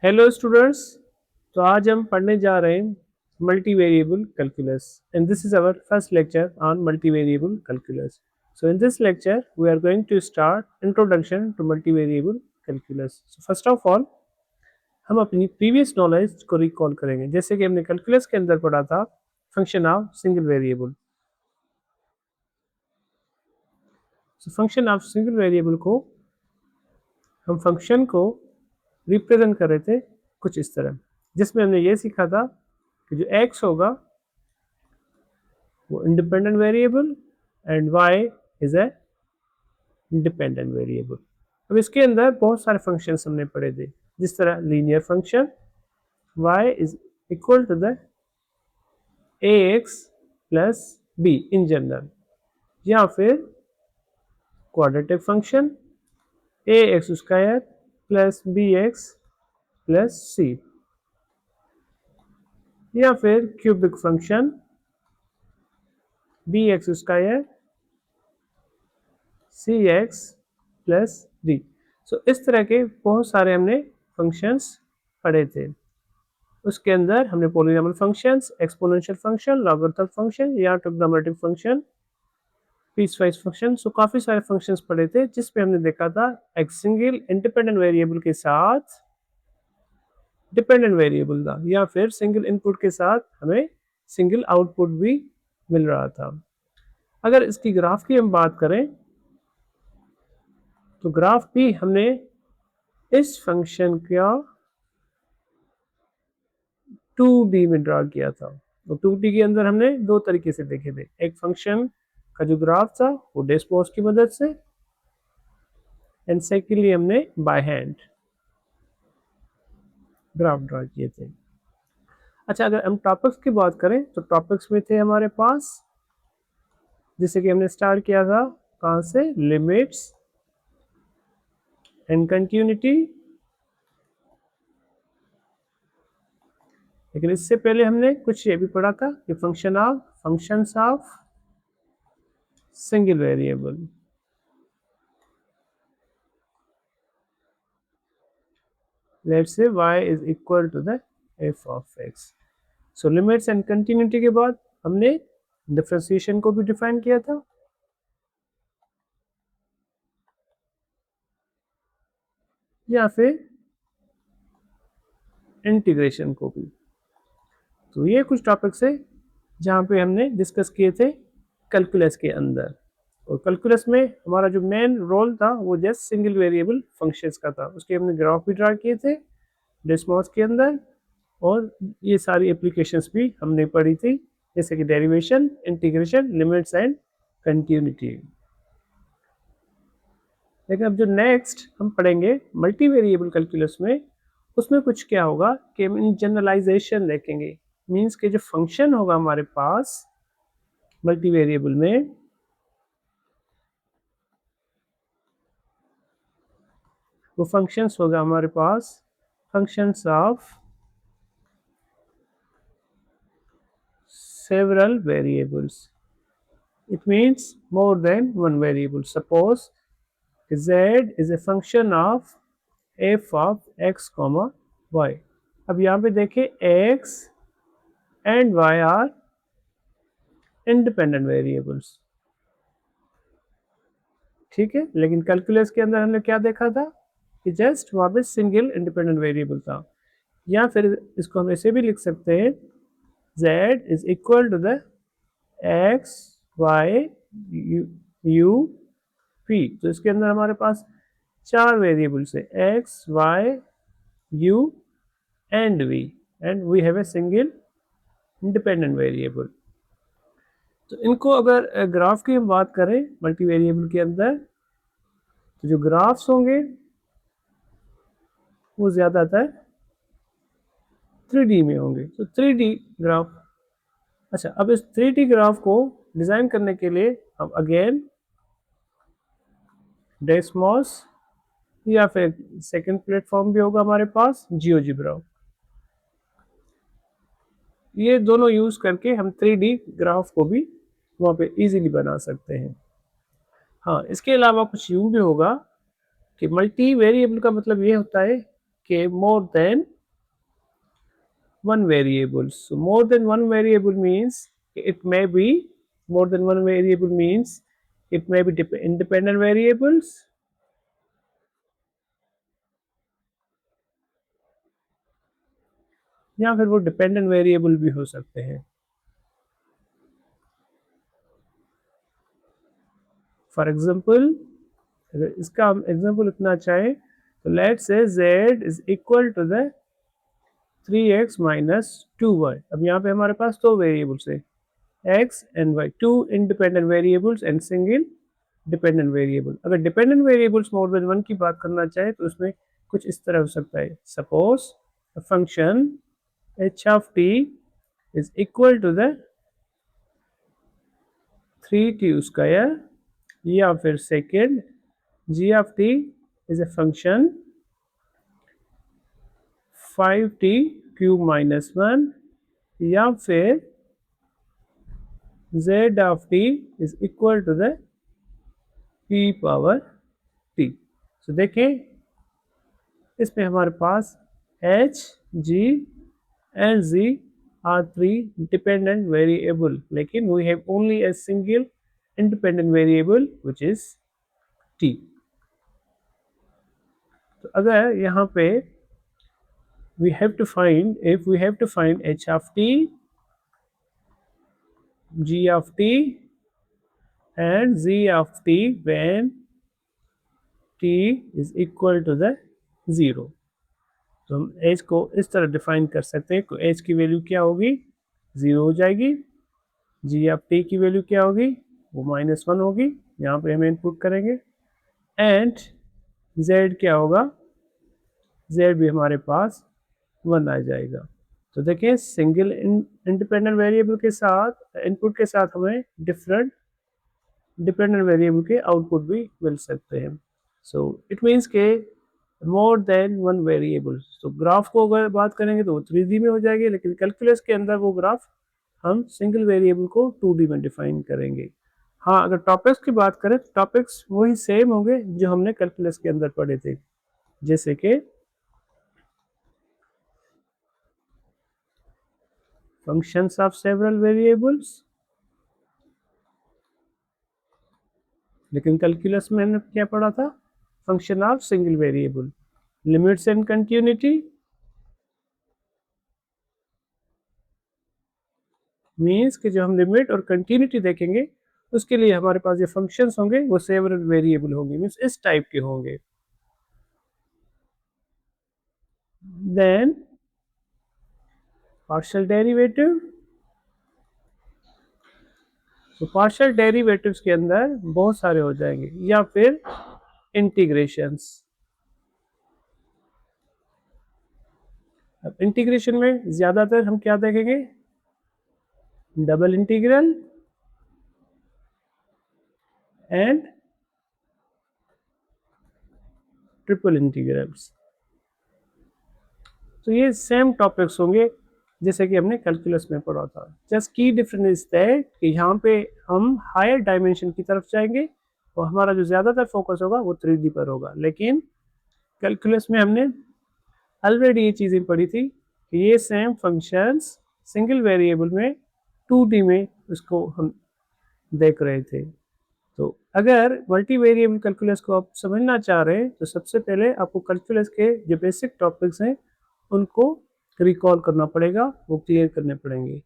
Hello students. तो आज हम पढ़ने जा रहे हैं multi variable calculus and this is our first lecture on multi variable calculus. So in this lecture we are going to start introduction to multi variable calculus. So first of all हम अपनी previous knowledge को recall करेंगे, जैसे कि हमने calculus के अंदर पढ़ा था function of single variable. So function of single variable को हम फंक्शन को रिप्रेजेंट कर रहे थे कुछ इस तरह, जिसमें हमने ये सीखा था कि जो x होगा वो independent variable and y is a independent variable. अब इसके अंदर बहुत सारे फंक्शंस हमने पढ़े थे, जिस तरह linear function y is equal to the ax plus b in general, या फिर quadratic function ax square plus bx plus c, या फिर cubic function bx square cx plus d। So इस तरह के बहुत सारे हमने फंक्शंस पढ़े थे। उसके अंदर हमने polynomial functions, exponential function, logarithm function या ट्रिग्नोमेट्रिक फंक्शन, पीसवाइज फंक्शन, सो काफ़ी सारे फंक्शंस पढ़े थे, जिसपे हमने देखा था एक सिंगल इंडिपेंडेंट वेरिएबल के साथ डिपेंडेंट वेरिएबल था, या फिर सिंगल इनपुट के साथ हमें सिंगल आउटपुट भी मिल रहा था। अगर इसकी ग्राफ की हम बात करें तो ग्राफ भी हमने इस फंक्शन का 2D में ड्रा किया था। तो 2D के अंदर हमने दो तरीके से देखे थे, एक फंक्शन का जो ग्राफ था वो डेस्पॉस की मदद से, एंड सेकेंडली हमने बाय हैंड ग्राफ ड्रा किए थे। अच्छा, अगर हम टॉपिक्स की बात करें तो टॉपिक्स में थे हमारे पास, जैसे कि हमने स्टार्ट किया था कहाँ से, लिमिट्स एंड कंटिन्यूटी। लेकिन इससे पहले हमने कुछ ये भी पढ़ा था कि functions of single variable. Let's say y is equal to the f of x। So limits and continuity के बाद हमने डिफरेंशिएशन को भी डिफाइन किया था, या फिर इंटीग्रेशन को भी। तो ये कुछ टॉपिक्स है जहाँ पे हमने डिस्कस किए थे कैलकुलस के अंदर। और कैलकुलस में हमारा जो मेन रोल था वो जस्ट सिंगल वेरिएबल फंक्शंस का था। उसके हमने ग्राफ भी ड्रा किए थे डेस्मॉस के अंदर, और ये सारी एप्लीकेशंस भी हमने पढ़ी थी, जैसे कि derivation, integration, limits and continuity. लेकिन अब जो नेक्स्ट हम पढ़ेंगे मल्टी वेरिएबल कैलकुलस में, उसमें कुछ क्या होगा कि हम इन जनरलाइजेशन देखेंगे। मींस के जो फंक्शन होगा हमारे पास मल्टी वेरिएबल में, वो फंक्शंस होगा हमारे पास functions of several variables. It means more than one variable. Suppose z is a function of f of x comma y। अब यहाँ पे देखें x and y are independent variables, ठीक है। लेकिन कैलकुलस के अंदर हमने क्या देखा था कि जस्ट वहाँ पे सिंगल इंडिपेंडेंट वेरिएबल था। या फिर इसको हम ऐसे भी लिख सकते हैं, z is equal to the x y u p। तो इसके अंदर हमारे पास चार वेरिएबल्स है, x y u and v, and we have a single independent variable. तो इनको अगर ग्राफ की हम बात करें मल्टी वेरिएबल के अंदर, तो जो ग्राफ्स होंगे वो ज़्यादातर 3D में होंगे। तो 3D ग्राफ। अच्छा, अब इस 3D ग्राफ को डिज़ाइन करने के लिए हम अगेन डेस्मॉस या फिर सेकंड प्लेटफॉर्म भी होगा हमारे पास, जियोजेब्रा, ये दोनों यूज करके हम 3D ग्राफ को भी वहाँ पे इजीली बना सकते हैं। हाँ, इसके अलावा कुछ यूँ भी होगा कि मल्टी वेरिएबल का मतलब ये होता है के more than one variable. So more than one variable means it may be more than one variable means it may be independent variables या फिर वो डिपेंडेंट वेरिएबल भी हो सकते हैं. फॉर एग्जाम्पल अगर इसका हम एग्जाम्पल इतना चाहें तो let's say z is equal to the 3x minus 2y. अब यहाँ पे हमारे पास दो वेरिएबल्स है x and y, two independent variables and single dependent variable. अगर dependent variables more than one की बात करना चाहे तो उसमें कुछ इस तरह हो सकता है. Suppose function h of t is equal to the 3t square या फिर second g of t is a function 5t cube minus 1 या फिर z of t is equal to the p power t. so देखें इसमें हमारे पास h, g and z are three dependent variable लेकिन we have only a single independent variable which is t. तो अगर यहाँ पे we have to find h of t, g of t and z of t when t is equal to the 0. तो हम h को इस तरह define कर सकते हैं. h की वैल्यू क्या होगी 0 हो जाएगी. g ऑफ t की वैल्यू क्या होगी वो -1 होगी. यहाँ पे हम इनपुट करेंगे एंड z क्या होगा z भी हमारे पास 1 आ जाएगा. तो देखिए सिंगल इंडिपेंडेंट वेरिएबल के साथ इनपुट के साथ हमें डिफरेंट डिपेंडेंट वेरिएबल के आउटपुट भी मिल सकते हैं. सो इट मीन्स के मोर देन वन वेरिएबल. तो ग्राफ को अगर बात करेंगे तो वो 3D में हो जाएगी लेकिन कैलकुलस के अंदर वो ग्राफ हम सिंगल वेरिएबल को 2D में डिफाइन करेंगे. हाँ अगर टॉपिक्स की बात करें तो टॉपिक्स वही सेम होंगे जो हमने कैलकुलस के अंदर पढ़े थे, जैसे कि फंक्शंस ऑफ सेवरल वेरिएबल्स. लेकिन कैलकुलस में हमने क्या पढ़ा था function of single variable. Limits and continuity means कि जो हम लिमिट और कंटिन्यूटी देखेंगे उसके लिए हमारे पास जो फंक्शंस होंगे वो सेवरल वेरिएबल होंगे, मीन्स इस टाइप के होंगे. Then partial derivative. तो पार्शियल डेरिवेटिव्स के अंदर बहुत सारे हो जाएंगे या फिर इंटीग्रेशंस. अब इंटीग्रेशन में ज्यादातर हम क्या देखेंगे double integral and triple integrals. तो ये सेम टॉपिक्स होंगे जैसे कि हमने कैलकुलस में पढ़ा था. जस्ट की डिफरेंस इज दैट कि यहाँ पे हम हायर डायमेंशन की तरफ जाएंगे और हमारा जो ज़्यादातर फोकस होगा वो 3D पर होगा. लेकिन कैलकुलस में हमने ऑलरेडी ये चीज़ें पढ़ी थी कि ये सेम फंक्शंस सिंगल वेरिएबल में 2D में उसको हम देख रहे थे. तो अगर मल्टी वेरिएबल कैलकुलस को आप समझना चाह रहे हैं तो सबसे पहले आपको कैलकुलस के जो बेसिक टॉपिक्स हैं उनको रिकॉल करना पड़ेगा, वो क्लियर करने पड़ेंगे.